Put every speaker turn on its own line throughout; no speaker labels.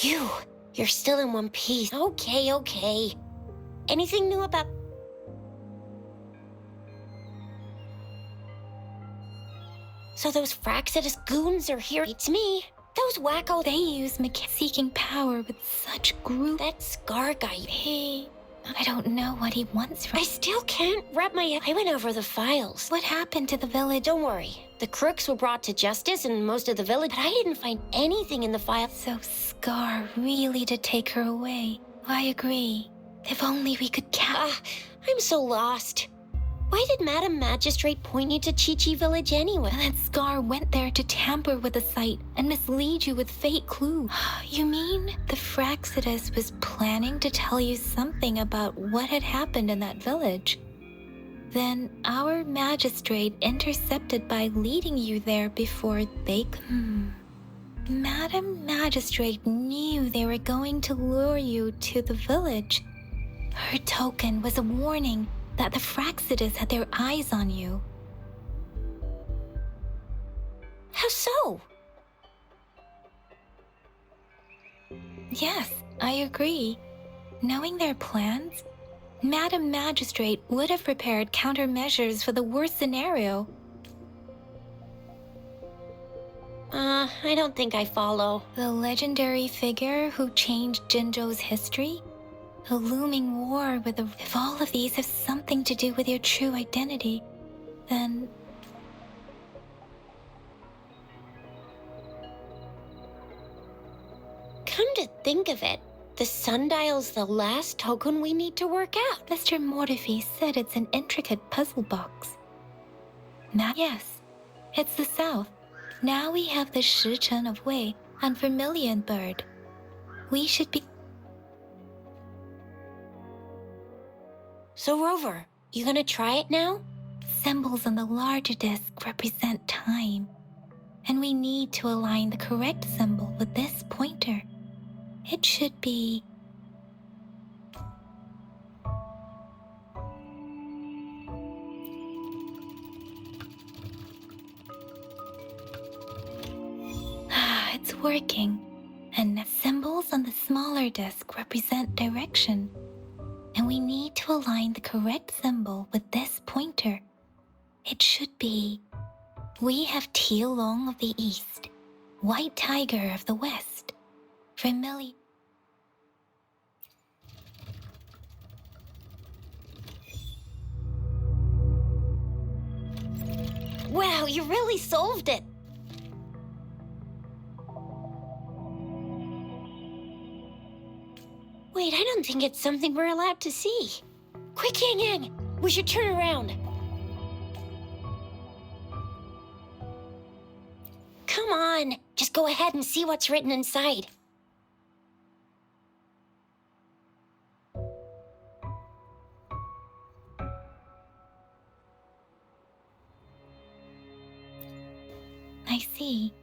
Phew, you're still in one piece. Okay. Anything new about... So those Fraxidus goons are here. It's me. Those wacko...
They use seeking power with such group.
That Scar guy.
I don't know what he wants from...
I still can't wrap my head. I went over the files.
What happened to the village?
Don't worry. The crooks were brought to justice and most of the village, but I didn't find anything in the file.
So Scar really did take her away. I agree. If only we could
I'm so lost. Why did Madam Magistrate point you to Chi-Chi Village anyway?
And then Scar went there to tamper with the site and mislead you with fake clues. You mean the Fraxidus was planning to tell you something about what had happened in that village? Then our magistrate intercepted by leading you there before they... Madam Magistrate knew they were going to lure you to the village. Her token was a warning that the Fraxidus had their eyes on you.
How so?
Yes, I agree. Knowing their plans, Madam Magistrate would have prepared countermeasures for the worst scenario.
I don't think I follow.
The legendary figure who changed Jinzhou's history? A looming war with the... If all of these have something to do with your true identity, then...
Come to think of it, the sundial's the last token we need to work out.
Mr. Mortefi said it's an intricate puzzle box. Yes, it's the south. Now we have the Shichen of Wei and Vermilion Bird. We should be...
So Rover, you gonna try it now?
Symbols on the larger disc represent time, and we need to align the correct symbol with this pointer. It should be... It's working, and the symbols on the smaller disc represent direction. And we need to align the correct symbol with this pointer. It should be... We have Tielong of the east, White Tiger of the west, Vermilion...
Wow, you really solved it! Wait, I don't think it's something we're allowed to see. Quick, Yang Yang! We should turn around. Come on, just go ahead and see what's written inside.
I see.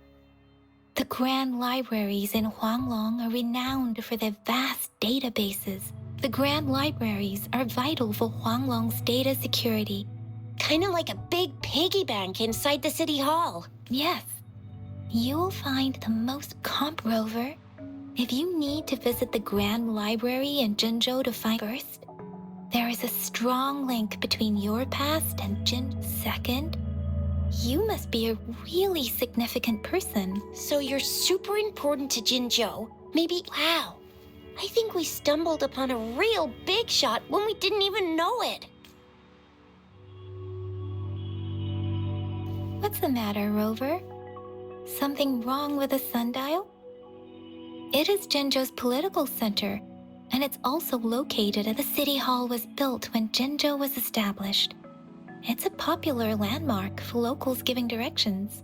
The grand libraries in Huanglong are renowned for their vast databases. The grand libraries are vital for Huanglong's data security.
Kinda like a big piggy bank inside the city hall.
Yes. You'll find the most Rover. If you need to visit the grand library in Jinzhou to find first, there is a strong link between your past and Second, you must be a really significant person.
So you're super important to Jinzhou. Maybe... Wow. I think we stumbled upon a real big shot when we didn't even know it.
What's the matter, Rover? Something wrong with the sundial? It is Jinzhou's political center, and it's also located at the city hall was built when Jinzhou was established. It's a popular landmark for locals giving directions.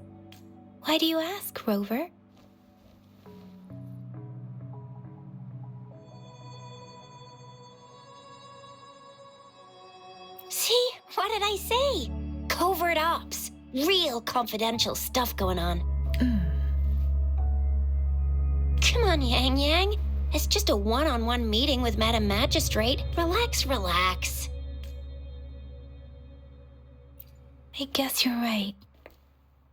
Why do you ask, Rover?
See? What did I say? Covert ops. Real confidential stuff going on. Come on, Yang Yang. It's just a one-on-one meeting with Madam Magistrate. Relax, relax.
I guess you're right.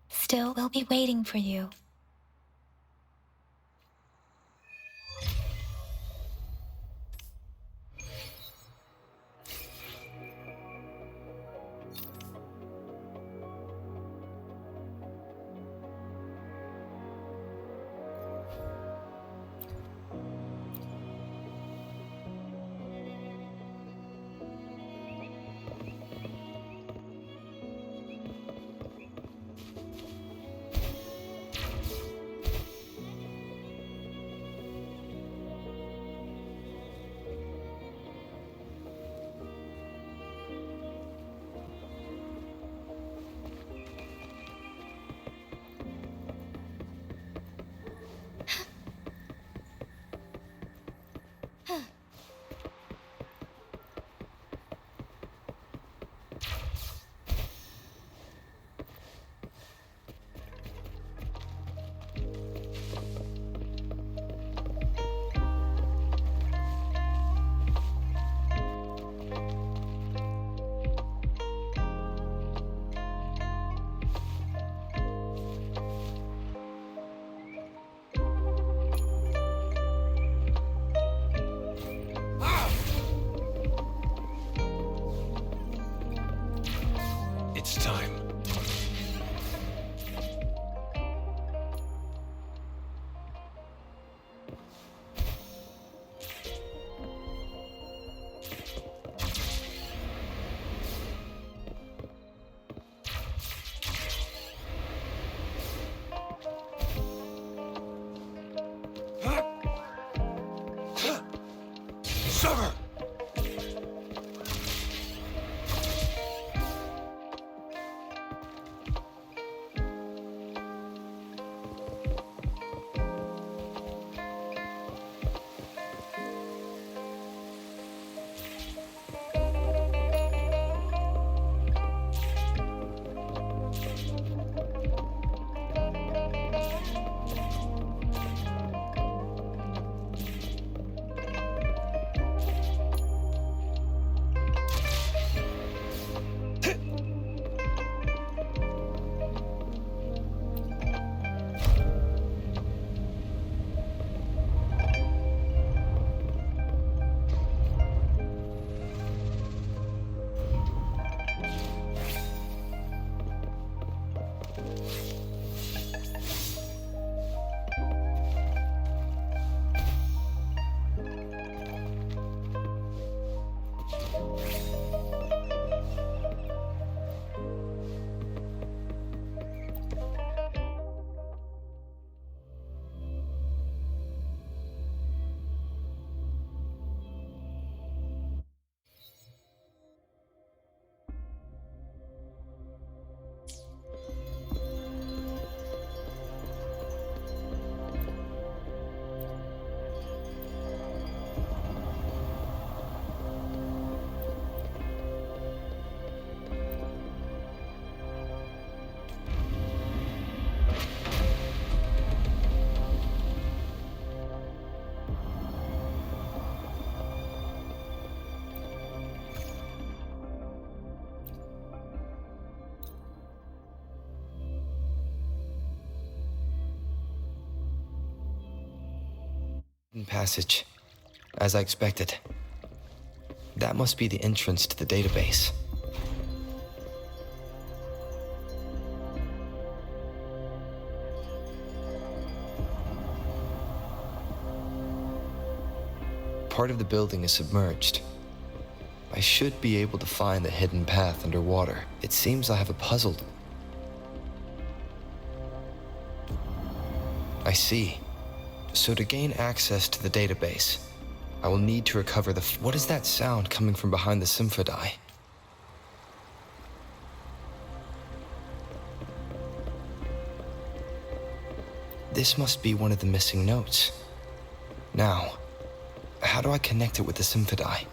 Still, we'll be waiting for you.
Passage, as I expected. That must be the entrance to the database. Part of the building is submerged. I should be able to find the hidden path underwater. It seems I have a puzzle. I see. So to gain access to the database, I will need to recover the... What is that sound coming from behind the symphodi? This must be one of the missing notes. Now, how do I connect it with the symphodi?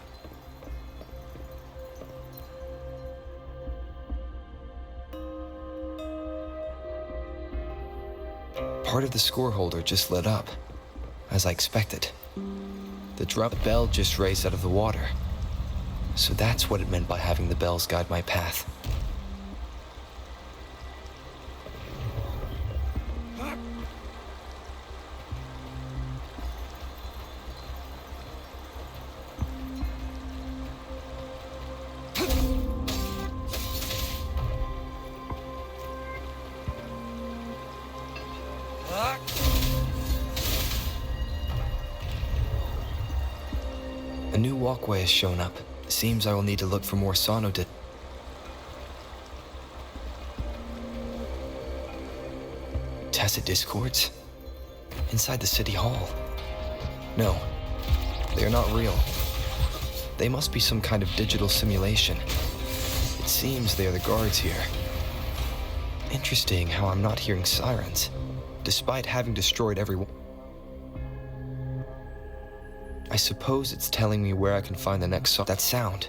Part of the score holder just lit up, as I expected. The drum bell just raised out of the water. So that's what it meant by having the bells guide my path. A new walkway has shown up. Seems I will need to look for more sonodiscs. Tacit discords? Inside the city hall? No, they are not real. They must be some kind of digital simulation. It seems they are the guards here. Interesting how I'm not hearing sirens, despite having destroyed everyone. I suppose it's telling me where I can find the next that sound.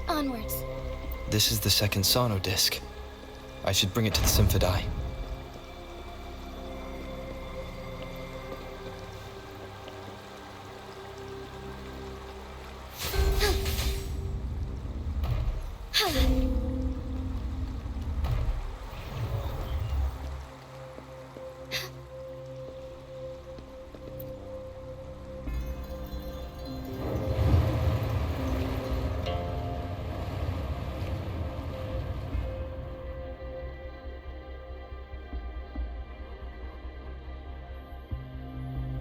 Onwards.
This is the second sono disc. I should bring it to the symphodi.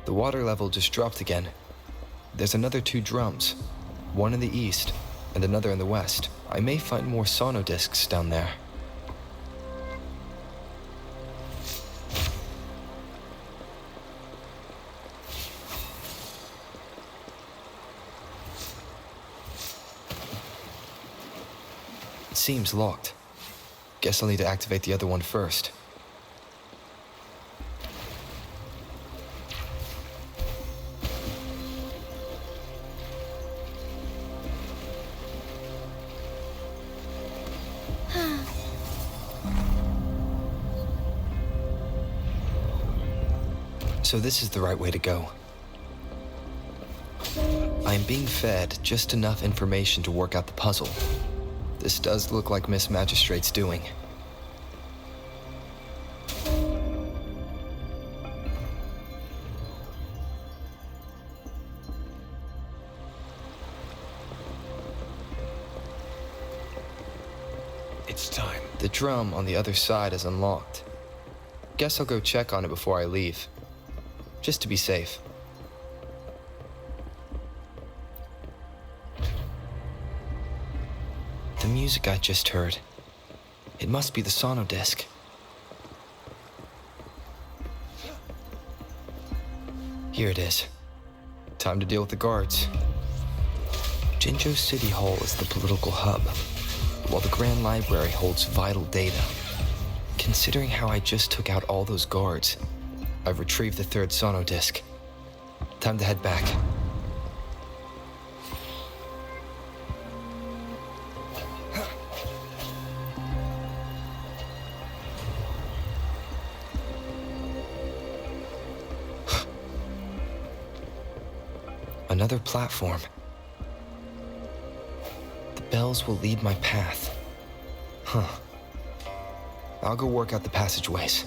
The water level just dropped again. There's another 2 drums, one in the east and another in the west. I may find more sonodiscs down there. It seems locked. Guess I'll need to activate the other one first. So this is the right way to go. I am being fed just enough information to work out the puzzle. This does look like Miss Magistrate's doing.
It's time.
The drum on the other side is unlocked. Guess I'll go check on it before I leave. Just to be safe. The music I just heard. It must be the sonodisc. Here it is. Time to deal with the guards. Jinzhou City Hall is the political hub, while the Grand Library holds vital data. Considering how I just took out all those guards, I've retrieved the 3rd sonodisc. Time to head back. Another platform. The bells will lead my path. Huh. I'll go work out the passageways.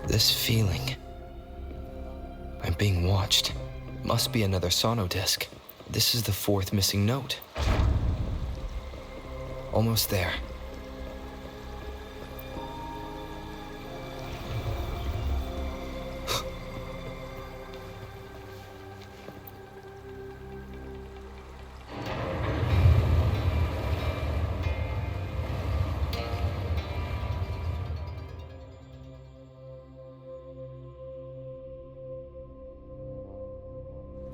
This feeling. I'm being watched. Must be another sono disc. This is the fourth missing note. Almost there.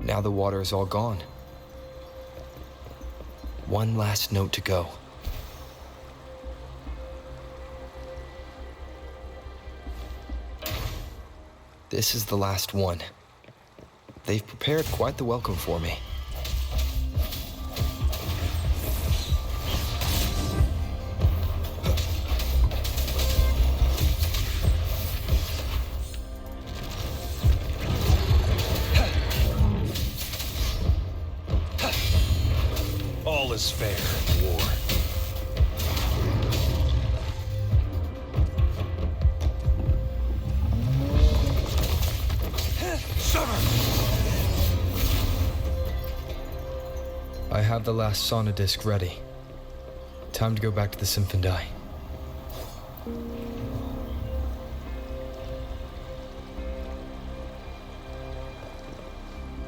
Now the water is all gone. One last note to go. This is the last one. They've prepared quite the welcome for me.
All is fair in war.
I have the last sonodisc ready. Time to go back to the Symphondai.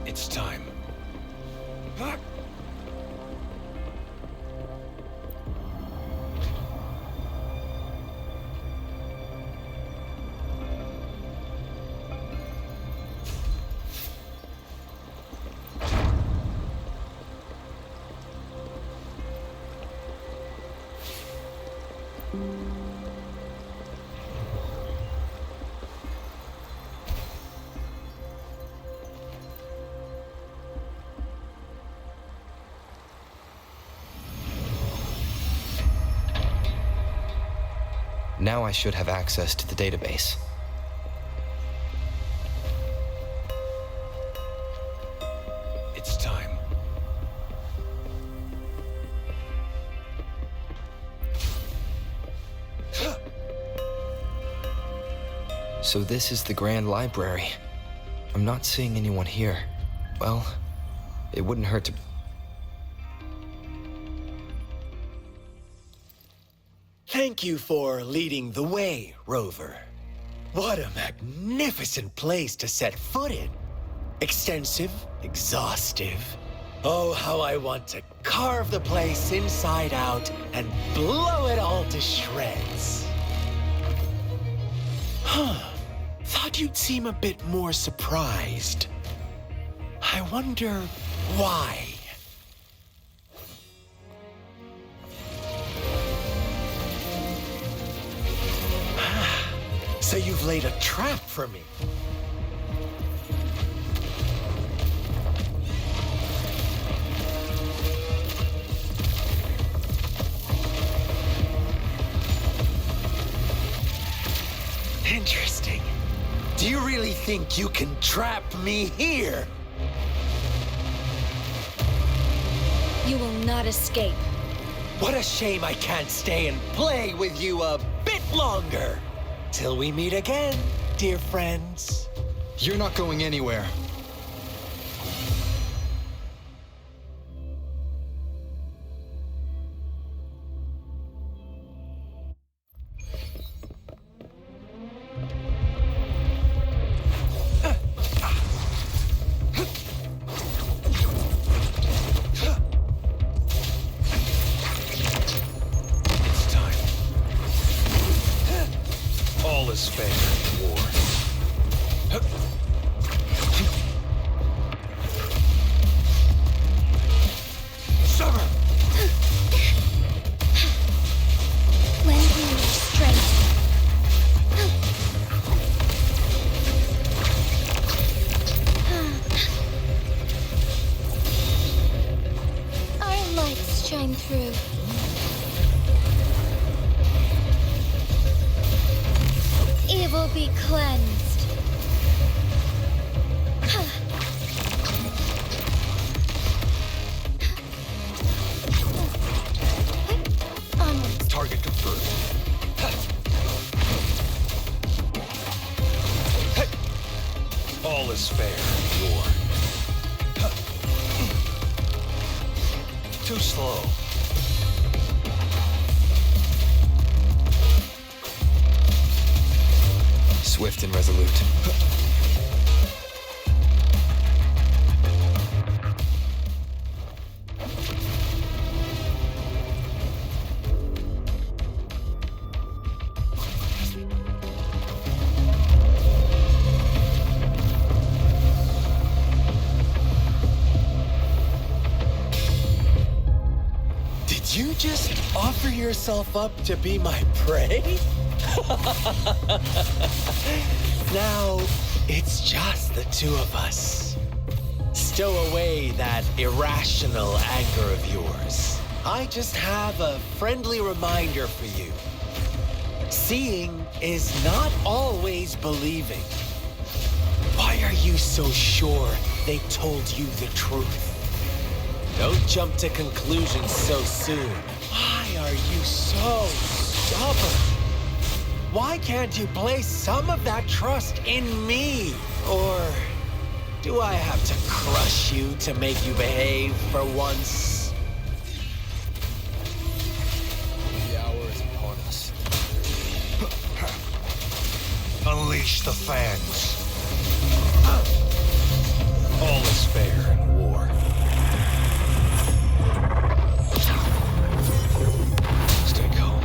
It's time.
Now I should have access to the database.
It's time.
So this is the Grand Library. I'm not seeing anyone here. Well, it wouldn't hurt to...
Thank you for leading the way, Rover. What a magnificent place to set foot in. Extensive, exhaustive. Oh, how I want to carve the place inside out and blow it all to shreds. Huh. Thought you'd seem a bit more surprised. I wonder why. So you've laid a trap for me. Interesting. Do you really think you can trap me here?
You will not escape.
What a shame I can't stay and play with you a bit longer. Till we meet again, dear friends.
You're not going anywhere.
It's time. All is fair in war. Summer!
Lend me your strength. Our lights shine through.
Swift and resolute.
Did you just offer yourself up to be my prey? Now, it's just the two of us. Stow away that irrational anger of yours. I just have a friendly reminder for you. Seeing is not always believing. Why are you so sure they told you the truth? Don't jump to conclusions so soon. Why are you so stubborn? Why can't you place some of that trust in me? Or do I have to crush you to make you behave for once?
The hour is upon us.
Unleash the fans. All is fair in war. Stay calm.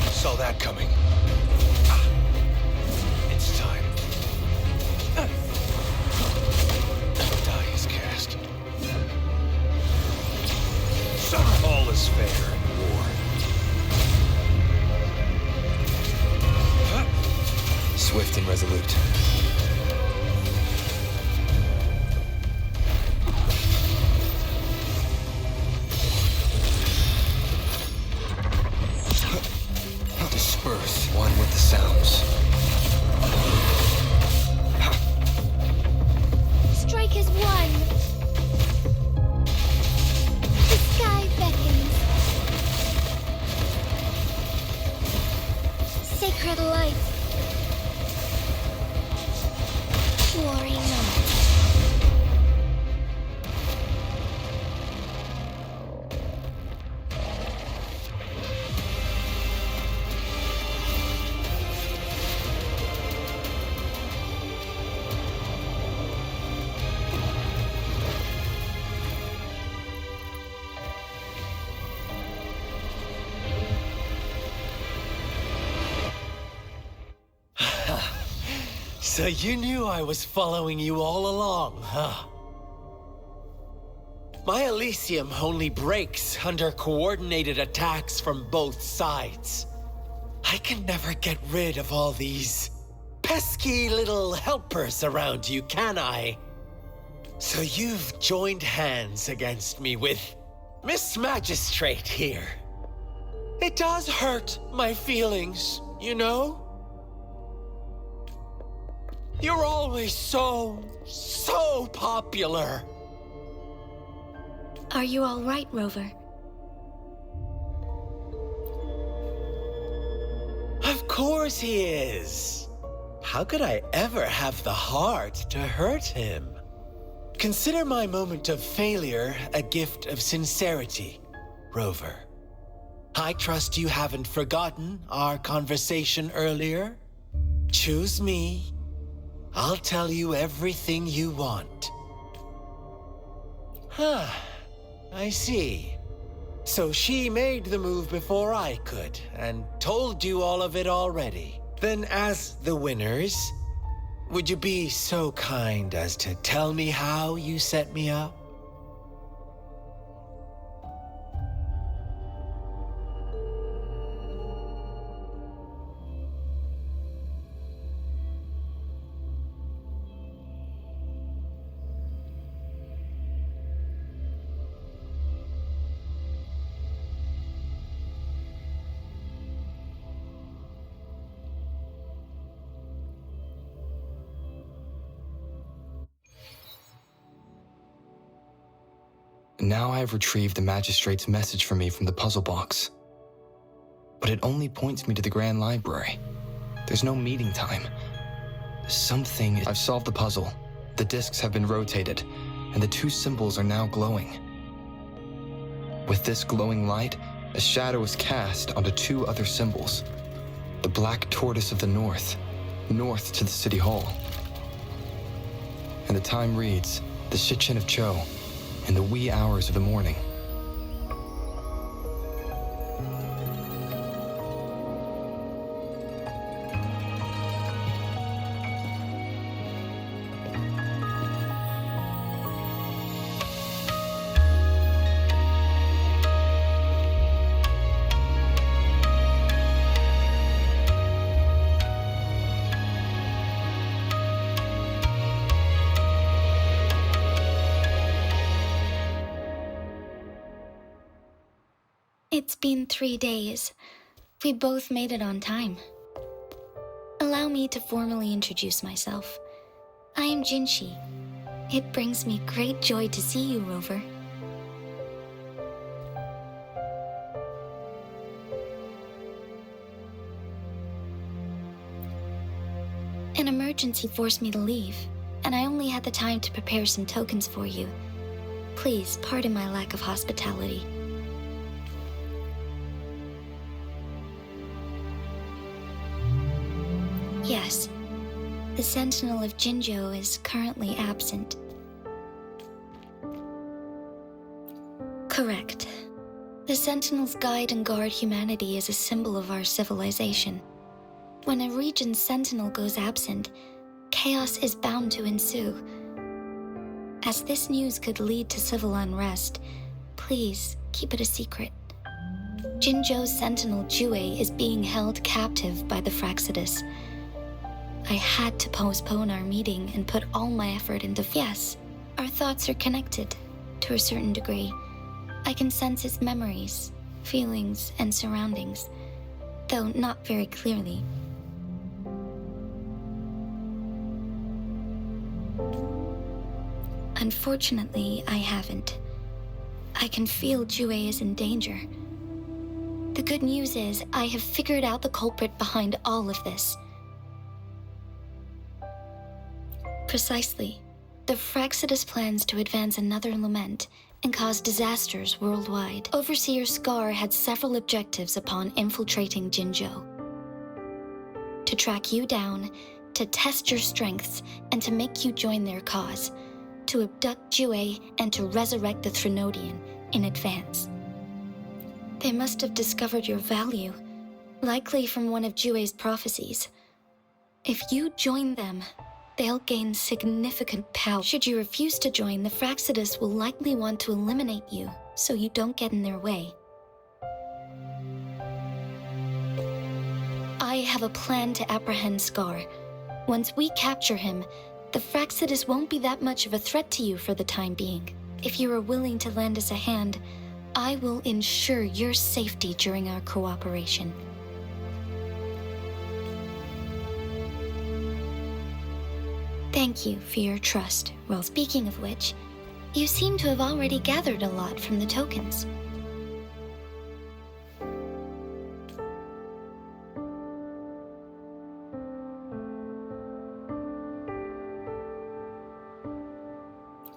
Saw that coming. It's time. Die is cast. All is fair in war.
Swift and resolute. Disperse one with the sounds.
Strike as one. The sky beckons. Sacred light. Glory not.
So you knew I was following you all along, huh? My Elysium only breaks under coordinated attacks from both sides. I can never get rid of all these pesky little helpers around you, can I? So you've joined hands against me with Miss Magistrate here. It does hurt my feelings, you know? You're always so popular.
Are you all right, Rover?
Of course he is. How could I ever have the heart to hurt him? Consider my moment of failure a gift of sincerity, Rover. I trust you haven't forgotten our conversation earlier. Choose me. I'll tell you everything you want. Huh. I see. So she made the move before I could, and told you all of it already. Then as the winners, would you be so kind as to tell me how you set me up?
Now I have retrieved the magistrate's message for me from the puzzle box. But it only points me to the Grand Library. There's no meeting time. I've solved the puzzle. The discs have been rotated, and the two symbols are now glowing. With this glowing light, a shadow is cast onto two other symbols. The black tortoise of the north to the city hall. And the time reads, the Shichin of Cho, in the wee hours of the morning.
It's been 3 days. We both made it on time. Allow me to formally introduce myself. I am Jinshi. It brings me great joy to see you, Rover. An emergency forced me to leave, and I only had the time to prepare some tokens for you. Please pardon my lack of hospitality. Yes, the Sentinel of Jinzhou is currently absent. Correct. The Sentinels guide and guard humanity as a symbol of our civilization. When a region's Sentinel goes absent, chaos is bound to ensue. As this news could lead to civil unrest, please keep it a secret. Jinzhou's Sentinel Jue is being held captive by the Fraxidus. I had to postpone our meeting and put all my effort into... Yes, our thoughts are connected, to a certain degree. I can sense his memories, feelings, and surroundings, though not very clearly. Unfortunately, I haven't. I can feel Jue is in danger. The good news is I have figured out the culprit behind all of this. Precisely. The Fraxidus plans to advance another lament and cause disasters worldwide. Overseer Scar had several objectives upon infiltrating Jinzhou. To track you down, to test your strengths, and to make you join their cause. To abduct Jue and to resurrect the Threnodian in advance. They must have discovered your value, likely from one of Jue's prophecies. If you join them, they'll gain significant power. Should you refuse to join, the Fraxidus will likely want to eliminate you, so you don't get in their way. I have a plan to apprehend Scar. Once we capture him, the Fraxidus won't be that much of a threat to you for the time being. If you are willing to lend us a hand, I will ensure your safety during our cooperation. Thank you for your trust. Well, speaking of which, you seem to have already gathered a lot from the tokens.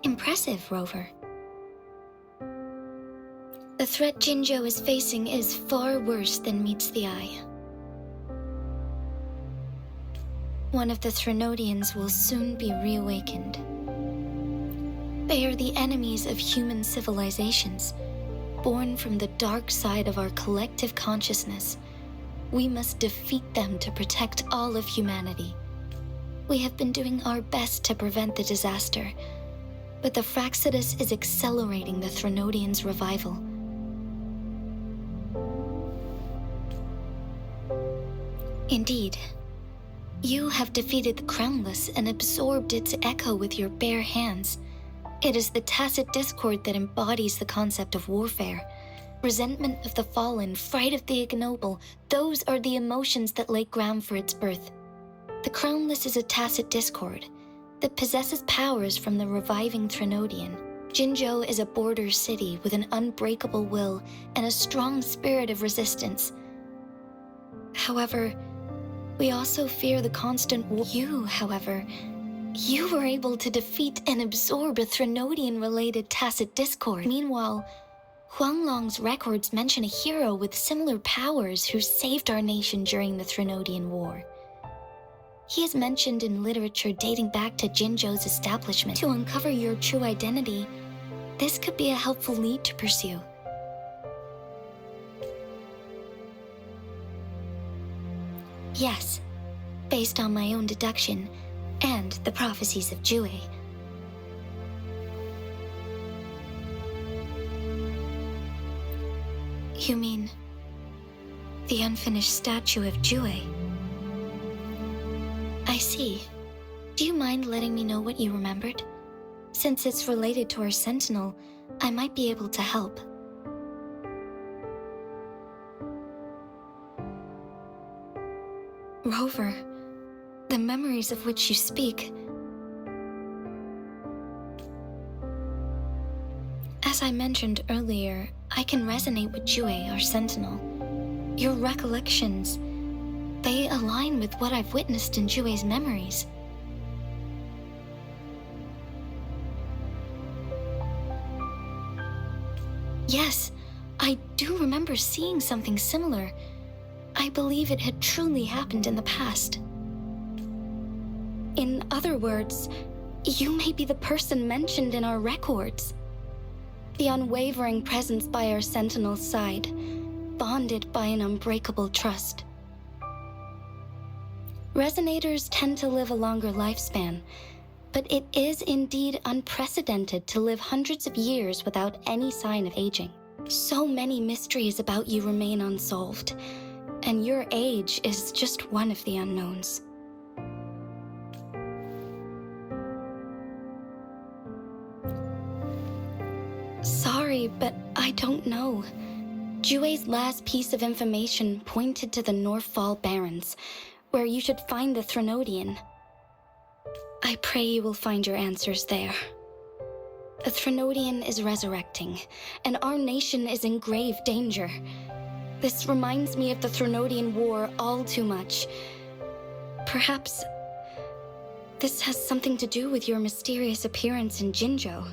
Impressive, Rover. The threat Jinzhou is facing is far worse than meets the eye. One of the Threnodians will soon be reawakened. They are the enemies of human civilizations, born from the dark side of our collective consciousness. We must defeat them to protect all of humanity. We have been doing our best to prevent the disaster, but the Fraxidus is accelerating the Threnodians' revival. Indeed. You have defeated the Crownless and absorbed its echo with your bare hands. It is the tacit discord that embodies the concept of warfare. Resentment of the fallen, fright of the ignoble, those are the emotions that lay ground for its birth. The Crownless is a tacit discord that possesses powers from the reviving Threnodian. Jinzhou is a border city with an unbreakable will and a strong spirit of resistance. However, we also fear the constant war. You, however, You were able to defeat and absorb a Threnodian-related tacit discord. Meanwhile, Huanglong's records mention a hero with similar powers who saved our nation during the Threnodian War. He is mentioned in literature dating back to Jinzhou's establishment. To uncover your true identity, this could be a helpful lead to pursue. Yes, based on my own deduction and the prophecies of Jue. You mean the unfinished statue of Jue? I see. Do you mind letting me know what you remembered? Since it's related to our sentinel, I might be able to help. Rover, the memories of which you speak. As I mentioned earlier, I can resonate with Jue, our sentinel. Your recollections, they align with what I've witnessed in Jue's memories. Yes, I do remember seeing something similar. I believe it had truly happened in the past. In other words, you may be the person mentioned in our records. The unwavering presence by our sentinel's side, bonded by an unbreakable trust. Resonators tend to live a longer lifespan, but it is indeed unprecedented to live hundreds of years without any sign of aging. So many mysteries about you remain unsolved, and your age is just one of the unknowns. Sorry, but I don't know. Jue's last piece of information pointed to the Northfall Barrens, where you should find the Threnodian. I pray you will find your answers there. The Threnodian is resurrecting, and our nation is in grave danger. This reminds me of the Threnodian War all too much. Perhaps this has something to do with your mysterious appearance in Jinzhou.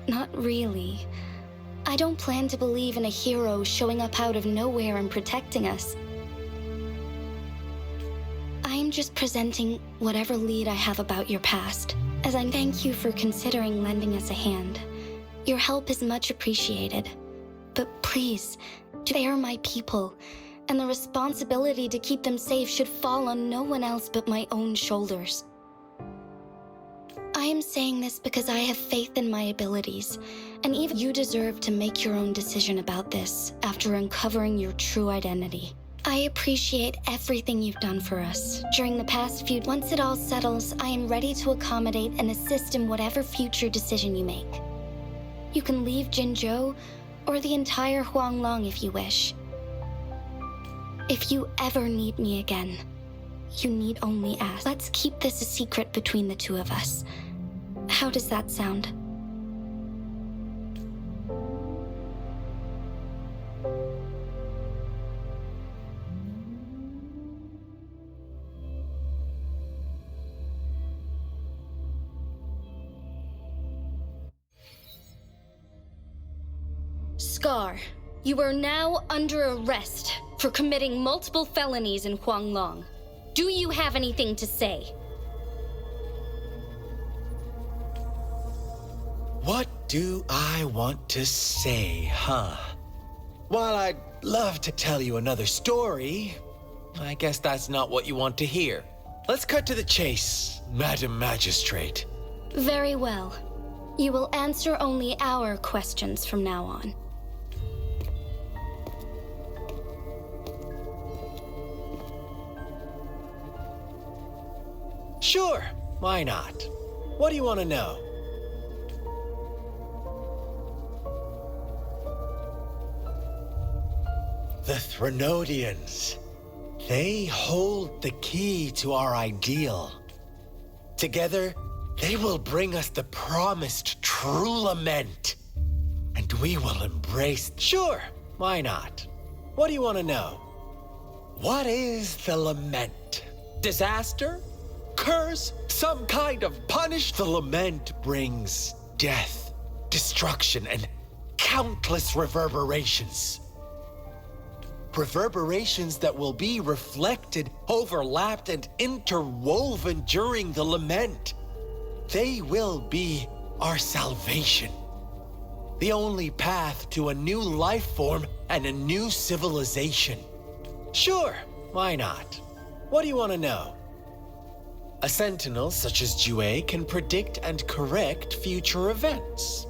Not really. I don't plan to believe in a hero showing up out of nowhere and protecting us. I am just presenting whatever lead I have about your past, as I thank you for considering lending us a hand. Your help is much appreciated. But please, they are my people, and the responsibility to keep them safe should fall on no one else but my own shoulders. I am saying this because I have faith in my abilities, and even you deserve to make your own decision about this after uncovering your true identity. I appreciate everything you've done for us during the past few. Once it all settles, I am ready to accommodate and assist in whatever future decision you make. You can leave Jinzhou or the entire Huanglong if you wish. If you ever need me again, you need only ask. Let's keep this a secret between the two of us. How does that sound? Scar, you are now under arrest for committing multiple felonies in Huanglong. Do you have anything to say?
What do I want to say, huh? While I'd love to tell you another story, I guess that's not what you want to hear. Let's cut to the chase, Madam Magistrate.
Very well. You will answer only our questions from now on.
Sure, why not? What do you want to know? The Threnodians. They hold the key to our ideal. Together, they will bring us the promised true lament. And we will embrace... Sure, why not? What do you want to know? What is the lament? Disaster? occurs some kind of punishment. The lament brings death, destruction, and countless reverberations. Reverberations that will be reflected, overlapped, and interwoven during the lament. They will be our salvation. The only path to a new life form and a new civilization. Sure, why not? What do you want to know? A sentinel such as Jue can predict and correct future events.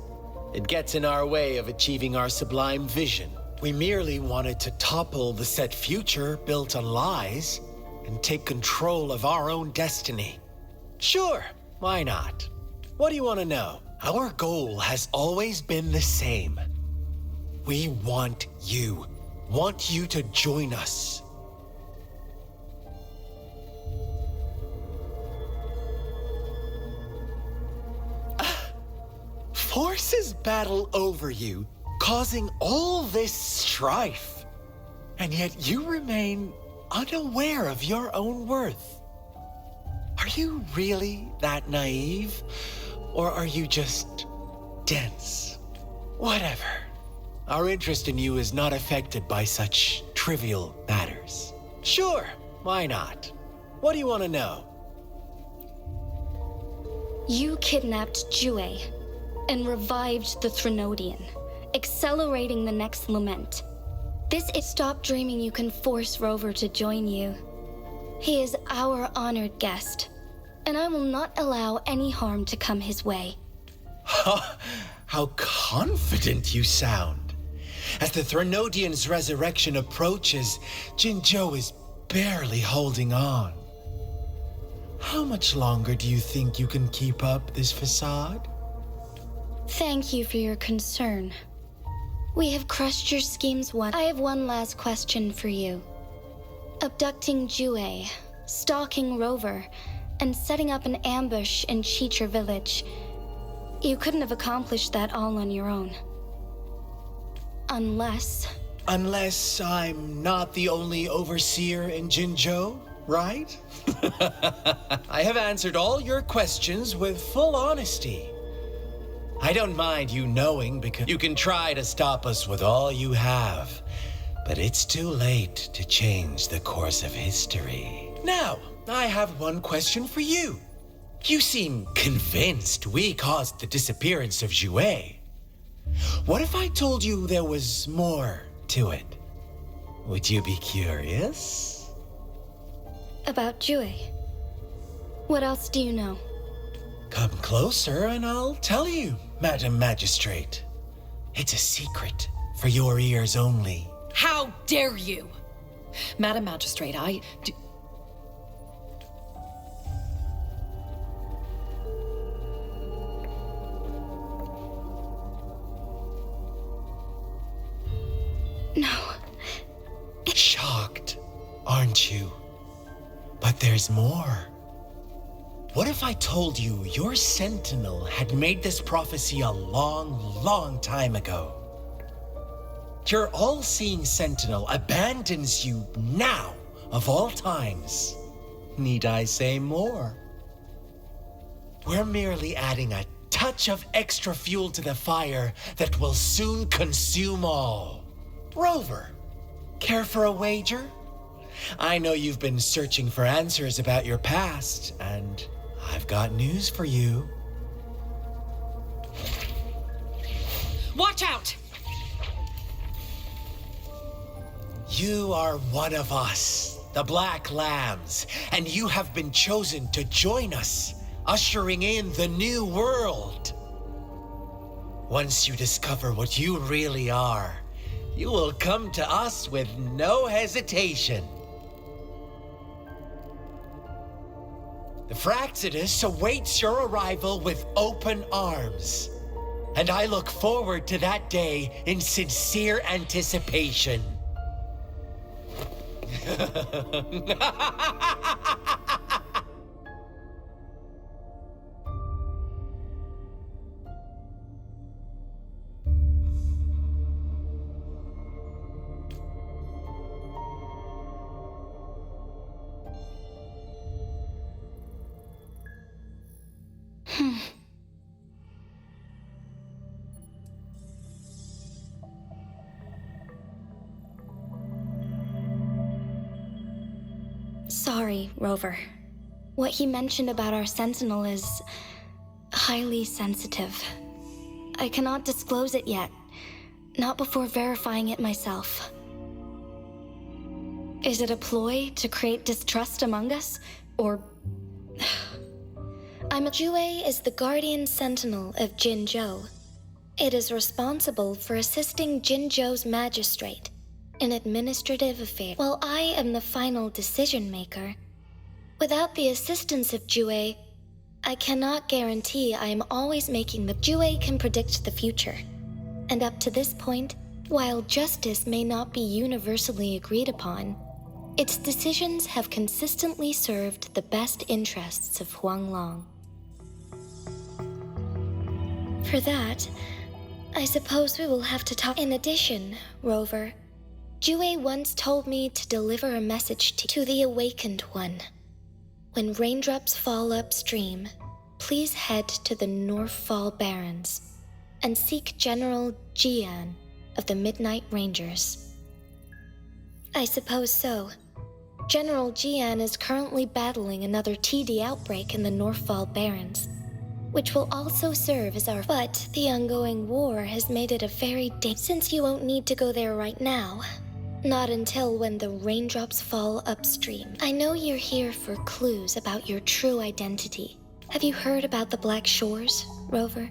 It gets in our way of achieving our sublime vision. We merely wanted to topple the set future built on lies and take control of our own destiny. Sure, why not? What do you want to know? Our goal has always been the same. We want you to join us. Forces battle over you, causing all this strife. And yet you remain unaware of your own worth. Are you really that naive? Or are you just dense? Whatever. Our interest in you is not affected by such trivial matters. Sure, why not? What do you want to know?
You kidnapped Jue and revived the Threnodian, accelerating the next lament. This is stop dreaming you can force Rover to join you. He is our honored guest, and I will not allow any harm to come his way.
How confident you sound. As the Threnodian's resurrection approaches, Jinzhou is barely holding on. How much longer do you think you can keep up this facade?
Thank you for your concern. We have crushed your schemes once. I have one last question for you. Abducting Jue, stalking Rover, and setting up an ambush in Chicher village. You couldn't have accomplished that all on your own. Unless
I'm not the only overseer in Jinzhou, right? I have answered all your questions with full honesty. I don't mind you knowing because you can try to stop us with all you have, but it's too late to change the course of history. Now, I have one question for you. You seem convinced we caused the disappearance of Jue. What if I told you there was more to it? Would you be curious?
about Jue. What else do you know?
Come closer and I'll tell you, Madam Magistrate. It's a secret for your ears only.
How dare you! Madam Magistrate, I do...
No.
Shocked, aren't you? But there's more. What if I told you your sentinel had made this prophecy a long, long time ago? Your all-seeing sentinel abandons you now, of all times. Need I say more? We're merely adding a touch of extra fuel to the fire that will soon consume all. Rover, care for a wager? I know you've been searching for answers about your past, and I've got news for you.
Watch out!
You are one of us, the Black Lambs, and you have been chosen to join us, ushering in the new world. Once you discover what you really are, you will come to us with no hesitation. The Fraxidus awaits your arrival with open arms, and I look forward to that day in sincere anticipation.
Sorry, Rover. What he mentioned about our sentinel is highly sensitive. I cannot disclose it yet, not before verifying it myself. Is it a ploy to create distrust among us, or... Jue is the guardian sentinel of Jinzhou. It is responsible for assisting Jinzhou's magistrate in administrative affairs, while I am the final decision maker. Without the assistance of Jue, I cannot guarantee I am always making the... Jue can predict the future, and up to this point, while justice may not be universally agreed upon, its decisions have consistently served the best interests of Huanglong. For that, I suppose we will have to talk. In addition, Rover, Jue once told me to deliver a message to the Awakened One. When raindrops fall upstream, please head to the Northfall Barrens and seek General Jian of the Midnight Rangers. I suppose so. General Jian is currently battling another TD outbreak in the Northfall Barrens, which will also serve as our... But the ongoing war has made it a very since you won't need to go there right now. Not until when the raindrops fall upstream. I know you're here for clues about your true identity. Have you heard about the Black Shores, Rover?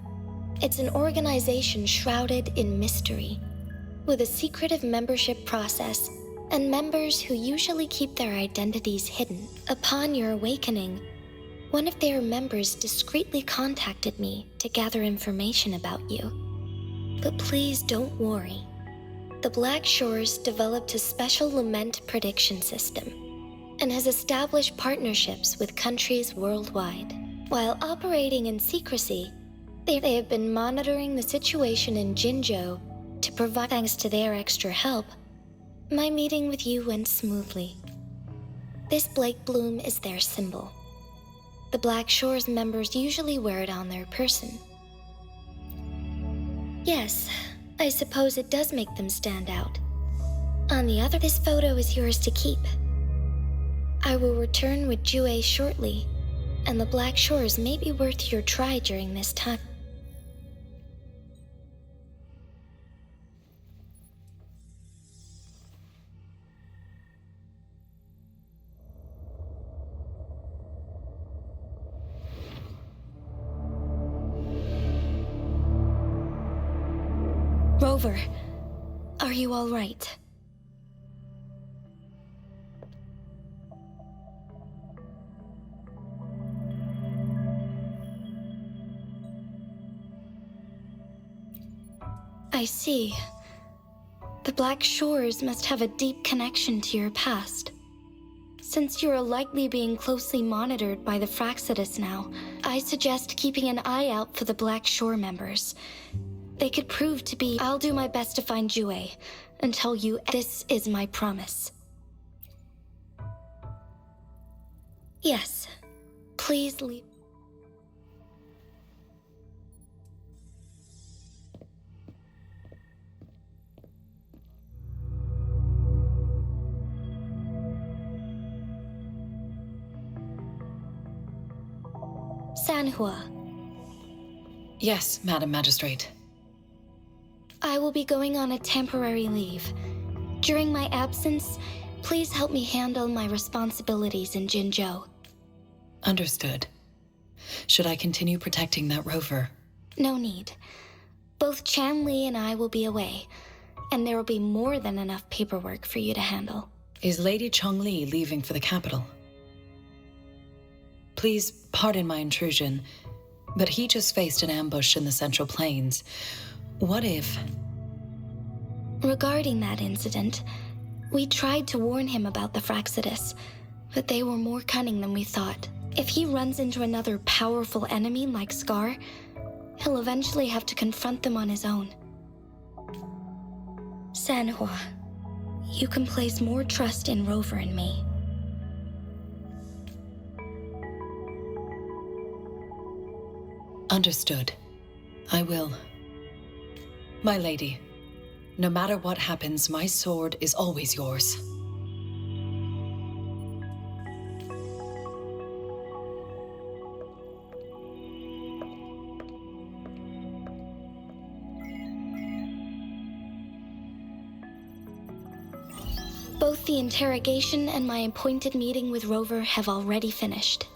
It's an organization shrouded in mystery, with a secretive membership process and members who usually keep their identities hidden. Upon your awakening, one of their members discreetly contacted me to gather information about you. But please don't worry. The Black Shores developed a special lament prediction system and has established partnerships with countries worldwide. While operating in secrecy, they have been monitoring the situation in Jinzhou to provide. Thanks to their extra help, my meeting with you went smoothly. This Blake Bloom is their symbol. The Black Shores members usually wear it on their person. Yes, I suppose it does make them stand out. On the other, this photo is yours to keep. I will return with Jue shortly, and the Black Shores may be worth your try during this time. Rover, are you all right? I see. The Black Shores must have a deep connection to your past. Since you are likely being closely monitored by the Fraxidus now, I suggest keeping an eye out for the Black Shore members. They could prove to be... I'll do my best to find Jue and tell you this is my promise. Yes, please leave. Sanhua.
Yes, Madam Magistrate.
I will be going on a temporary leave. During my absence, please help me handle my responsibilities in Jinzhou.
Understood. Should I continue protecting that rover?
No need. Both Chan Li and I will be away, and there will be more than enough paperwork for you to handle.
Is Lady Chongli leaving for the capital? Please pardon my intrusion, but he just faced an ambush in the Central Plains. What if...
Regarding that incident, we tried to warn him about the Fraxidus, but they were more cunning than we thought. If he runs into another powerful enemy like Scar, he'll eventually have to confront them on his own. Sanhua, you can place more trust in Rover and me.
Understood. I will. My lady, no matter what happens, my sword is always yours.
Both the interrogation and my appointed meeting with Rover have already finished.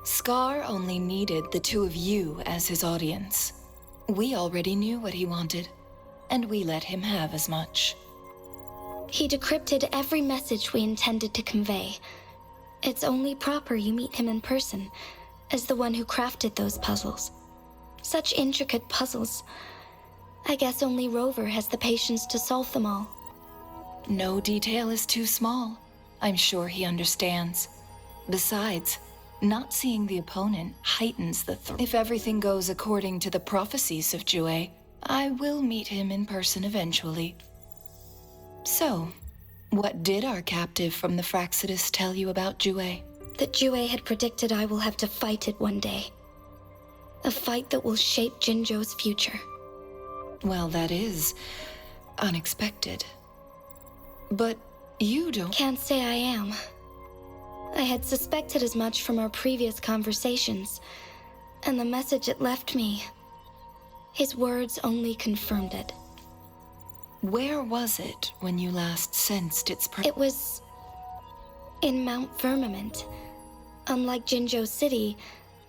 Scar only needed the two of you as his audience. We already knew what he wanted, and we let him have as much.
He decrypted every message we intended to convey. It's only proper you meet him in person, as the one who crafted those puzzles. Such intricate puzzles. I guess only Rover has the patience to solve them all.
No detail is too small. I'm sure he understands. Besides, not seeing the opponent heightens the threat. If everything goes according to the prophecies of Jue, I will meet him in person eventually. So, what did our captive from the Fraxidus tell you about Jue?
That Jue had predicted I will have to fight it one day. A fight that will shape Jinzhou's future.
Well, that is unexpected. But you don't...
Can't say I am. I had suspected as much from our previous conversations, and the message it left me. His words only confirmed it.
Where was it when you last sensed its
It was in Mount Firmament. Unlike Jinzhou City,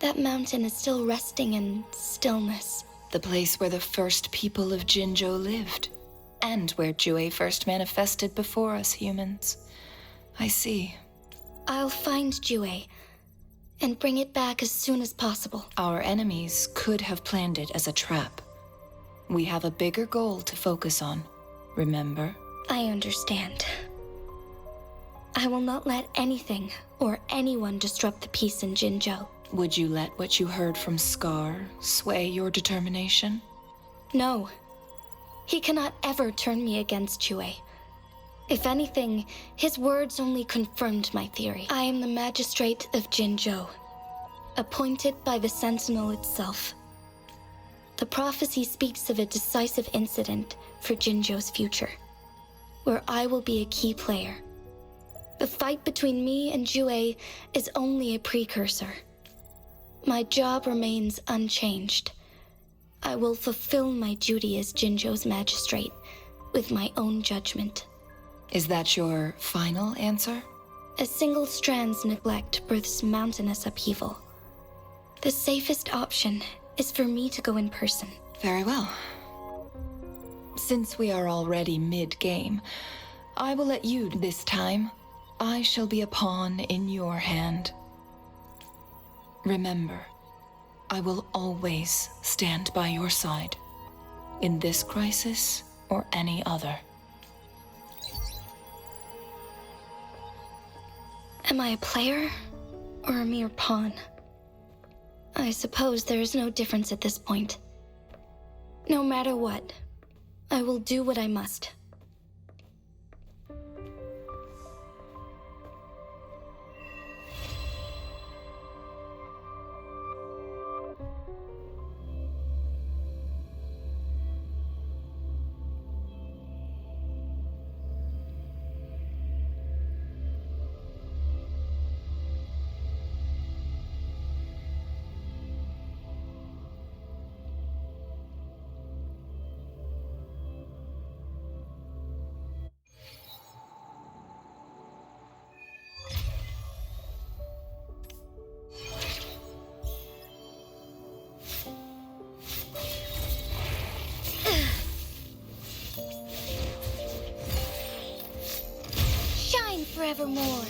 that mountain is still resting in stillness.
The place where the first people of Jinzhou lived, and where Jue first manifested before us humans. I see.
I'll find Jue and bring it back as soon as possible.
Our enemies could have planned it as a trap. We have a bigger goal to focus on, remember?
I understand. I will not let anything or anyone disrupt the peace in Jinzhou.
Would you let what you heard from Scar sway your determination?
No. He cannot ever turn me against Jue. If anything, his words only confirmed my theory. I am the magistrate of Jinzhou, appointed by the Sentinel itself. The prophecy speaks of a decisive incident for Jinzhou's future, where I will be a key player. The fight between me and Jue is only a precursor. My job remains unchanged. I will fulfill my duty as Jinzhou's magistrate with my own judgment.
Is that your final answer?
A single strand's neglect births mountainous upheaval. The safest option is for me to go in person.
Very well. Since we are already mid-game, I will let you this time. I shall be a pawn in your hand. Remember, I will always stand by your side, in this crisis or any other.
Am I a player or a mere pawn? I suppose there is no difference at this point. No matter what, I will do what I must. Shine forevermore.